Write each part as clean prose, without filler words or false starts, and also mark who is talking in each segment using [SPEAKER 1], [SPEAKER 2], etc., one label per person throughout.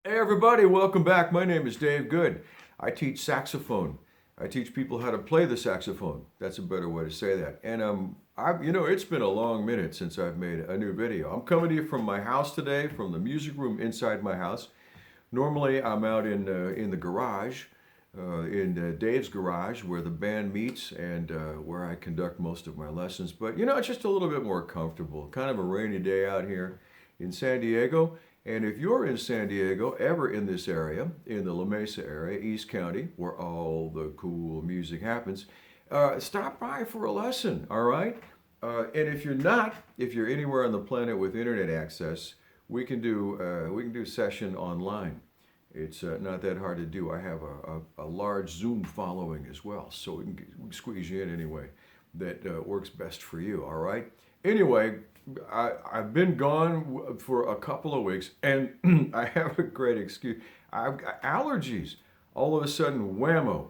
[SPEAKER 1] Hey everybody, welcome back. My name is Dave Good. I teach saxophone. I teach people how to play the saxophone. That's a better way to say that. And it's been a long minute since I've made a new video. I'm coming to you from my house today, from the music room inside my house. Normally, I'm out in the garage, in Dave's garage, where the band meets and where I conduct most of my lessons. But it's just a little bit more comfortable. Kind of a rainy day out here in San Diego. And if you're in San Diego, ever in this area, in the La Mesa area, East County, where all the cool music happens, stop by for a lesson, all right? And if you're not, if you're anywhere on the planet with internet access, we can do session online. It's not that hard to do. I have a large Zoom following as well, so we can squeeze you in anyway that works best for you, all right? Anyway, I've been gone for a couple of weeks, and I have a great excuse. I've got allergies. All of a sudden, whammo,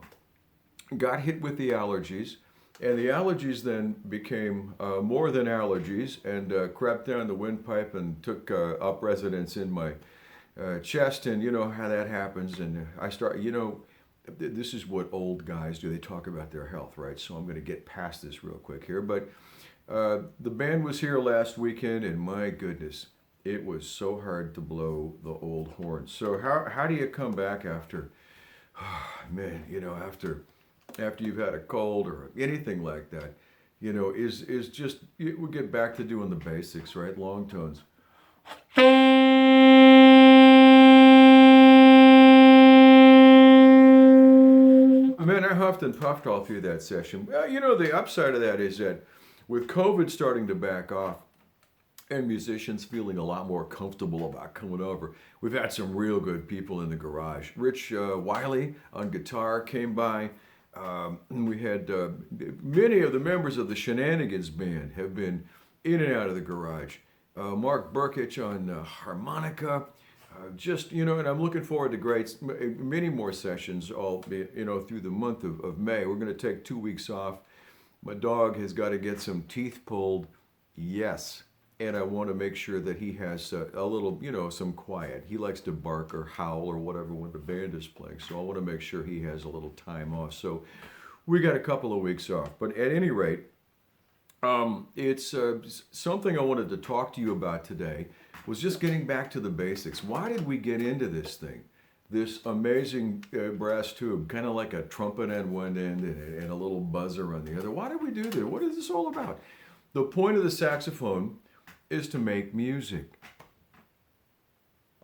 [SPEAKER 1] got hit with the allergies, and the allergies then became more than allergies and crept down the windpipe and took up residence in my chest. And you know how that happens. And this is what old guys do. They talk about their health, right? So I'm going to get past this real quick here. But the band was here last weekend, and my goodness, it was so hard to blow the old horn. So how do you come back after, man, after you've had a cold or anything like that, is just we get back to doing the basics, right? Long tones. Man, I huffed and puffed all through that session. Well, the upside of that is that with COVID starting to back off and musicians feeling a lot more comfortable about coming over, we've had some real good people in the garage. Rich Wiley on guitar came by. We had many of the members of the Shenanigans band have been in and out of the garage. Mark Burkich on harmonica. And I'm looking forward to many more sessions all, through the month of May. We're going to take 2 weeks off. My dog has got to get some teeth pulled. Yes. And I want to make sure that he has a little, some quiet. He likes to bark or howl or whatever when the band is playing. So I want to make sure he has a little time off. So we got a couple of weeks off. But at any rate, it's something I wanted to talk to you about today was just getting back to the basics. Why did we get into this thing? This amazing brass tube, kind of like a trumpet on one end and a little buzzer on the other. Why did we do that? What is this all about? The point of the saxophone is to make music.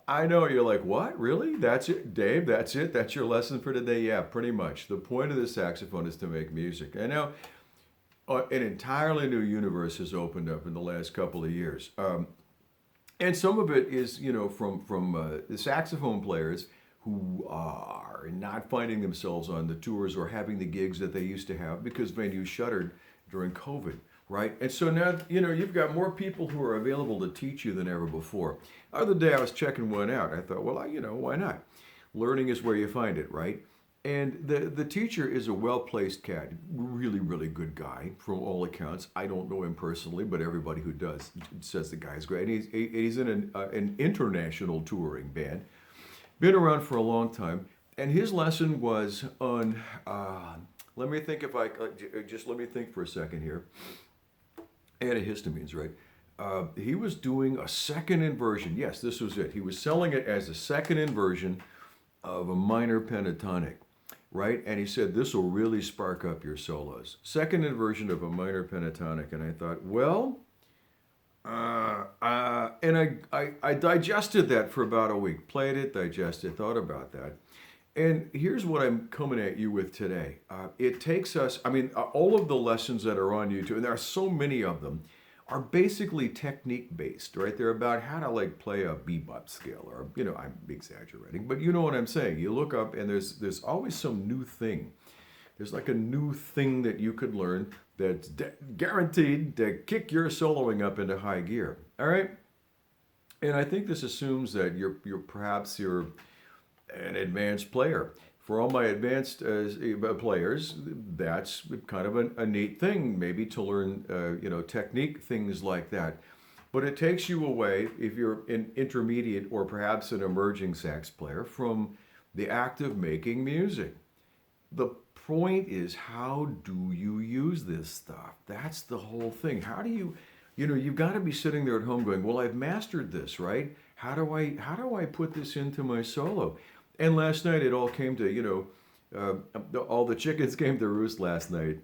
[SPEAKER 1] I know you're like, what? Really? That's it, Dave? That's it? That's your lesson for today? Yeah, pretty much. The point of the saxophone is to make music. And now, an entirely new universe has opened up in the last couple of years. And some of it is, from the saxophone players who are not finding themselves on the tours or having the gigs that they used to have because venues shuttered during COVID, right? And so now, you've got more people who are available to teach you than ever before. The other day I was checking one out. I thought, well, why not? Learning is where you find it, right? And the teacher is a well-placed cat, really, really good guy from all accounts. I don't know him personally, but everybody who does says the guy's great. He's in an international touring band, been around for a long time, and his lesson was on. Let me think let me think for a second here. Antihistamines, right? He was doing a second inversion. Yes, this was it. He was selling it as a second inversion of a minor pentatonic. Right? And he said, this will really spark up your solos. Second inversion of a minor pentatonic. And I thought, well, and I digested that for about a week. Played it, digested, thought about that. And here's what I'm coming at you with today. It takes us, all of the lessons that are on YouTube, and there are so many of them, are basically technique based, right? They're about how to play a bebop scale, or I'm exaggerating, but you know what I'm saying. You look up and there's always some new thing. There's like a new thing that you could learn that's guaranteed to kick your soloing up into high gear. All right, and I think this assumes that you're an advanced player. For all my advanced players, that's kind of a neat thing, maybe to learn, technique, things like that. but it takes you away, if you're an intermediate or perhaps an emerging sax player, from the act of making music. The point is, how do you use this stuff? That's the whole thing. How do you, you've got to be sitting there at home going, well, I've mastered this, right? How do I put this into my solo? And last night it all came to, all the chickens came to roost last night.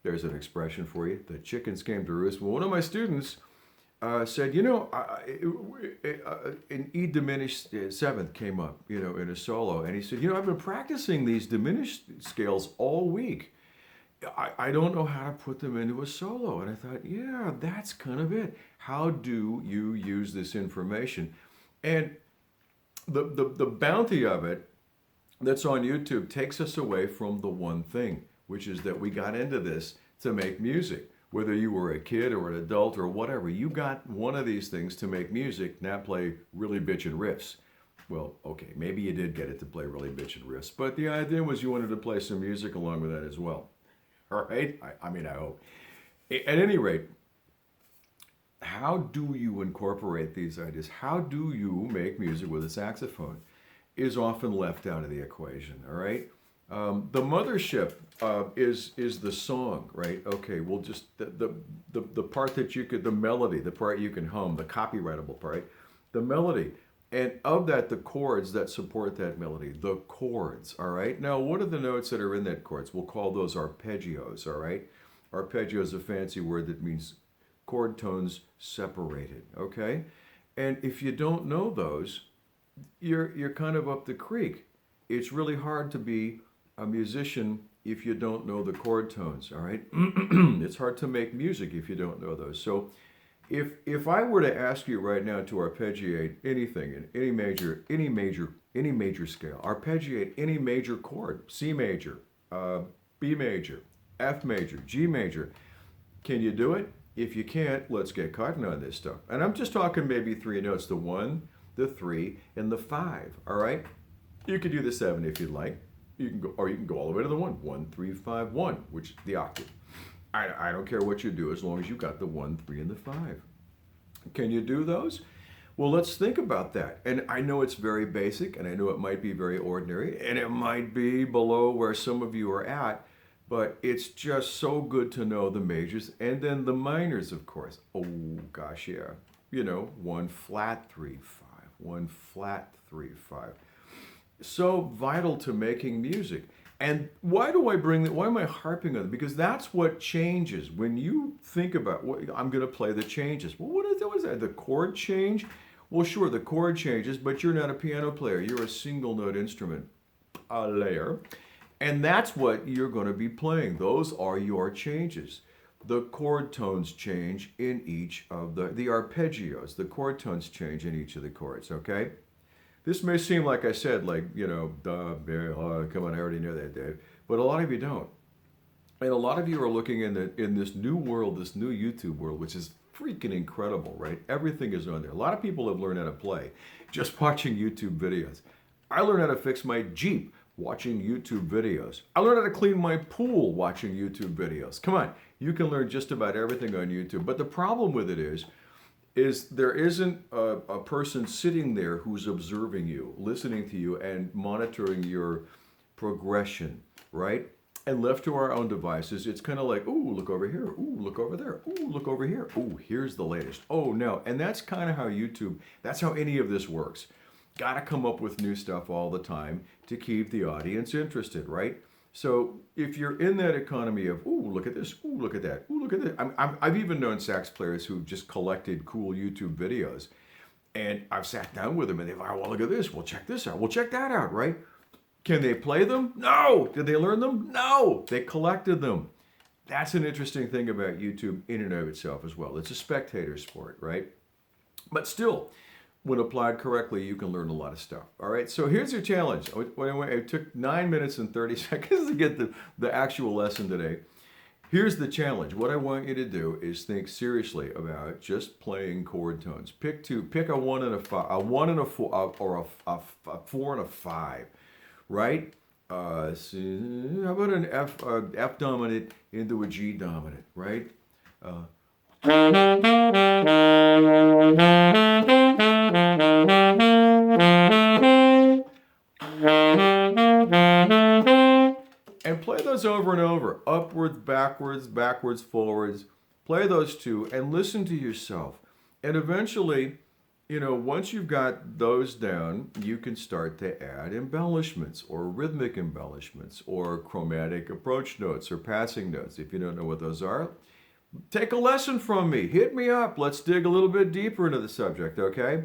[SPEAKER 1] There's an expression for you. The chickens came to roost. Well, one of my students said, an E diminished seventh came up, in a solo. And he said, I've been practicing these diminished scales all week. I don't know how to put them into a solo. And I thought, yeah, that's kind of it. How do you use this information? And the bounty of it that's on YouTube takes us away from the one thing, which is that we got into this to make music. Whether you were a kid or an adult or whatever, you got one of these things to make music, not play really bitchin' riffs. Well, okay, maybe you did get it to play really bitchin' riffs, but the idea was you wanted to play some music along with that as well. All right? I hope. At any rate, how do you incorporate these ideas? How do you make music with a saxophone is often left out of the equation, all right? The mothership is the song, right? Okay, well, just the part that you could, the melody, the part you can hum, the copyrightable part, the melody. And of that, the chords that support that melody, the chords, all right? Now, what are the notes that are in that chords? We'll call those arpeggios, all right? Arpeggio is a fancy word that means chord tones separated, okay? And if you don't know those, you're kind of up the creek. It's really hard to be a musician if you don't know the chord tones, all right? It's hard to make music if you don't know those. So if I were to ask you right now to arpeggiate anything in any major scale, arpeggiate any major chord, C major, B major, F major, G major, can you do it? If you can't, let's get cutting on this stuff. And I'm just talking maybe three notes, the 1, the 3, and the 5, all right? You could do the 7 if you'd like. You can go all the way to the 1, 1, 3, 5, 1, which is the octave. I don't care what you do as long as you got the 1, 3, and the 5. Can you do those? Well, let's think about that. And I know it's very basic, and I know it might be very ordinary, and it might be below where some of you are at, but it's just so good to know the majors and then the minors, of course. Oh, gosh, yeah. 1 flat 3 5, 1 flat 3 5. So vital to making music. And why am I harping on it? Because that's what changes. When you think about, I'm going to play the changes. Well, what is that? The chord change? Well, sure, the chord changes, but you're not a piano player. You're a single note instrument player. And that's what you're going to be playing. Those are your changes. The chord tones change in each of the arpeggios. The chord tones change in each of the chords, okay? This may seem, like I said, like, come on, I already know that, Dave. But a lot of you don't. And a lot of you are looking in this new world, this new YouTube world, which is freaking incredible, right? Everything is on there. A lot of people have learned how to play just watching YouTube videos. I learned how to fix my Jeep watching YouTube videos. I learned how to clean my pool watching YouTube videos. Come on, you can learn just about everything on YouTube. But the problem with it is there isn't a person sitting there who's observing you, listening to you, and monitoring your progression, right? And left to our own devices, it's kind of like, ooh, look over here. Ooh, look over there. Ooh, look over here. Ooh, here's the latest. Oh, no. And that's kind of how that's how any of this works. Got to come up with new stuff all the time to keep the audience interested, right? So if you're in that economy of, ooh, look at this, ooh, look at that, ooh, look at that. I've even known sax players who just collected cool YouTube videos. And I've sat down with them and they've like, well, look at this. We'll check this out. We'll check that out, right? Can they play them? No. Did they learn them? No. They collected them. That's an interesting thing about YouTube in and of itself as well. It's a spectator sport, right? But still, when applied correctly, you can learn a lot of stuff. All right, so here's your challenge. It took 9 minutes and 30 seconds to get the actual lesson today. Here's the challenge. What I want you to do is think seriously about just playing chord tones. Pick a 1 and a 5, a 1 and a 4, or a 4 and a 5, right? How about an F dominant into a G dominant, right? And play those over and over, upwards, backwards, backwards, forwards. Play those two and listen to yourself. And eventually, once you've got those down, you can start to add embellishments or rhythmic embellishments or chromatic approach notes or passing notes. If you don't know what those are, take a lesson from me. Hit me up. Let's dig a little bit deeper into the subject, okay?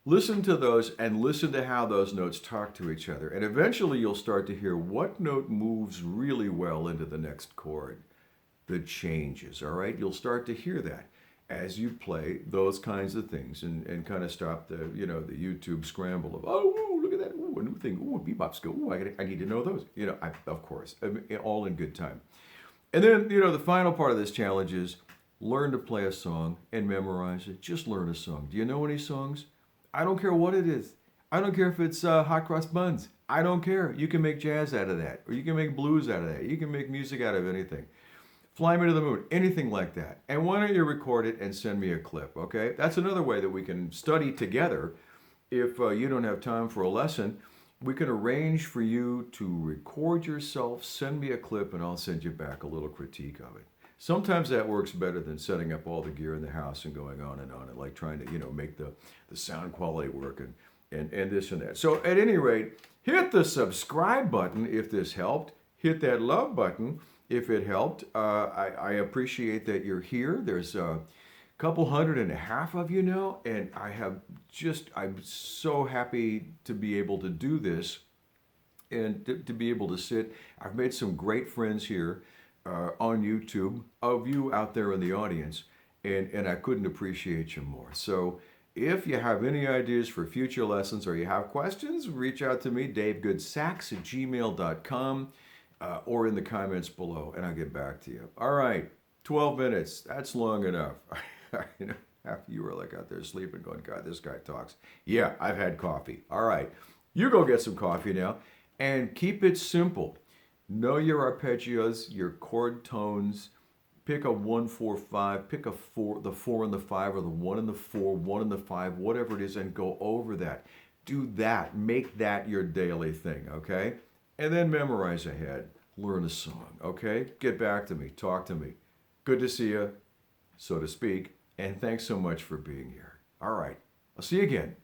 [SPEAKER 1] Listen to those and listen to how those notes talk to each other. And eventually you'll start to hear what note moves really well into the next chord. The changes, all right? You'll start to hear that as you play those kinds of things and kind of stop the, the YouTube scramble of, oh, ooh, look at that, ooh, a new thing, ooh, a bebop skill, ooh, I need to know those. Of course, all in good time. And then, the final part of this challenge is learn to play a song and memorize it. Just learn a song. Do you know any songs? I don't care what it is. I don't care if it's hot cross buns. I don't care. You can make jazz out of that, or you can make blues out of that. You can make music out of anything. Fly Me to the Moon, anything like that. And why don't you record it and send me a clip, okay? That's another way that we can study together. If you don't have time for a lesson, we can arrange for you to record yourself, send me a clip, and I'll send you back a little critique of it. Sometimes that works better than setting up all the gear in the house and going on and like trying to, make the sound quality work and this and that. So at any rate, hit the subscribe button if this helped. Hit that love button if it helped. I appreciate that you're here. There's a couple hundred and a half of you now, and I'm so happy to be able to do this and to be able to sit. I've made some great friends here on YouTube of you out there in the audience, and I couldn't appreciate you more. So if you have any ideas for future lessons or you have questions, reach out to me, davegoodsax@gmail.com, or in the comments below, and I'll get back to you. All right, 12 minutes, that's long enough. Half of you are like out there sleeping going, God, this guy talks. Yeah, I've had coffee. All right, you go get some coffee now, and keep it simple. Know your arpeggios, your chord tones. Pick a 1, 4, 5. Pick the 4 and the 5, or the 1 and the 4, 1 and the 5, whatever it is, and go over that. Do that. Make that your daily thing, okay? And then memorize ahead. Learn a song, okay? Get back to me. Talk to me. Good to see you, so to speak. And thanks so much for being here. All right. I'll see you again.